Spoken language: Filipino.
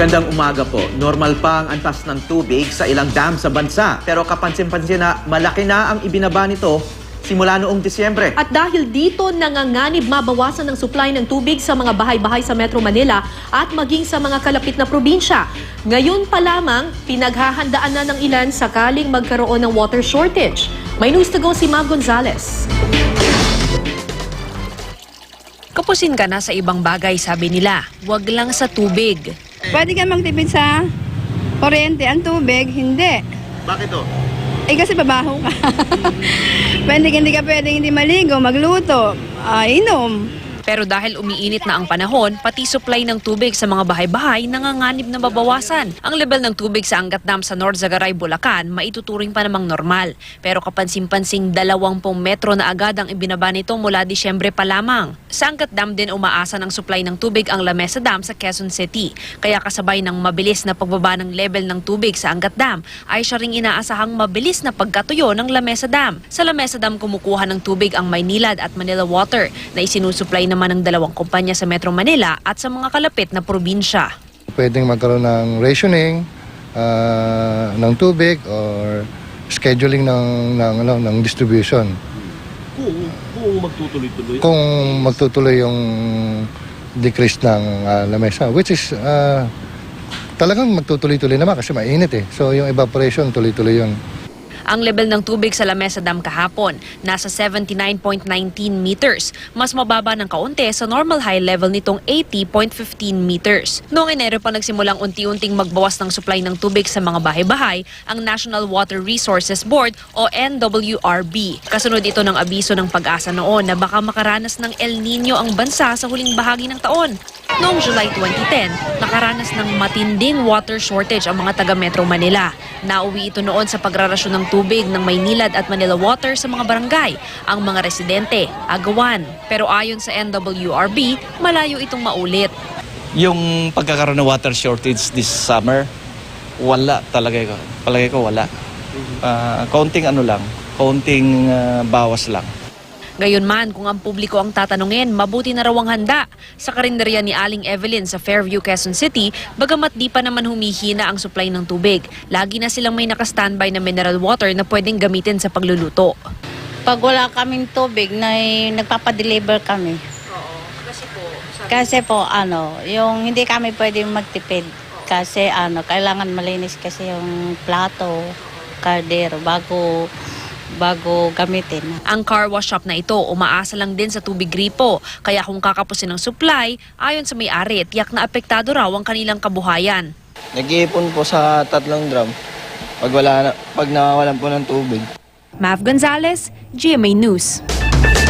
Magandang umaga po. Normal pa ang antas ng tubig sa ilang dam sa bansa. Pero kapansin-pansin na malaki na ang ibinaba nito simula noong Disyembre. At dahil dito nanganganib mabawasan ng supply ng tubig sa mga bahay-bahay sa Metro Manila at maging sa mga kalapit na probinsya. Ngayon pa lamang, pinaghahandaan na ng ilan sakaling magkaroon ng water shortage. May news to go si Mav Gonzalez. Kapusin ka na sa ibang bagay, sabi nila. Huwag lang sa tubig. Pwede ka magtipid sa kuryente. Ang tubig, hindi. Bakit to? Eh kasi babaho ka. Hindi ka pwedeng hindi maligo, magluto, inom. Pero dahil umiinit na ang panahon, pati supply ng tubig sa mga bahay-bahay nanganganib na mabawasan. Ang level ng tubig sa Angat Dam sa North Zagaray, Bulacan, maituturing pa namang normal. Pero kapansin-pansing 20 metro na agad ang ibinaba nito mula Disyembre pa lamang. Sa Angat Dam din umaasa ng supply ng tubig ang La Mesa Dam sa Quezon City. Kaya kasabay ng mabilis na pagbaba ng level ng tubig sa Angat Dam, ay siya ring inaasahang mabilis na pagkatuyo ng La Mesa Dam. Sa La Mesa Dam kumukuha ng tubig ang Maynilad at Manila Water na isinusupply naman ng dalawang kumpanya sa Metro Manila at sa mga kalapit na probinsya. Pwedeng magkaroon ng rationing ng tubig or scheduling ng distribution. Kung magtutuloy-tuloy? Kung magtutuloy yung decrease ng lamesa, which is talagang magtutuloy-tuloy naman kasi mainit eh. So yung evaporation tuloy-tuloy yun. Ang level ng tubig sa La Mesa Dam kahapon, nasa 79.19 meters. Mas mababa ng kaunti sa normal high level nitong 80.15 meters. Noong Enero pa nagsimulang unti-unting magbawas ng supply ng tubig sa mga bahay-bahay, ang National Water Resources Board o NWRB. Kasunod ito ng abiso ng Pag-asa noon na baka makaranas ng El Nino ang bansa sa huling bahagi ng taon. Noong July 2010, nakaranas ng matinding water shortage ang mga taga Metro Manila. Nauwi ito noon sa pagrarasyon ng tubig ng Maynilad at Manila Water sa mga barangay, ang mga residente, agawan. Pero ayon sa NWRB, malayo itong maulit. Yung pagkakaroon ng water shortage this summer, wala talaga. Palagay ko wala. Kaunting bawas lang. Gayunman, kung ang publiko ang tatanungin, mabuti na raw ang handa. Sa karinderya ni Aling Evelyn sa Fairview, Quezon City, bagamat di pa naman humihina ang supply ng tubig, lagi na silang may nakastandby na mineral water na pwedeng gamitin sa pagluluto. Pag wala kaming tubig, nagpapadeliver kami. Kasi po, yung hindi kami pwedeng magtipid. Kasi kailangan malinis kasi yung plato, kaldero, bago gamitin. Ang car wash shop na ito umaasa lang din sa tubig gripo. Kaya kung kakapusin ng supply, ayon sa may-ari, tiyak na apektado raw ang kanilang kabuhayan. Nag-iipon po sa 3 drum pag nawawalan po ng tubig. Mav Gonzalez, GMA News.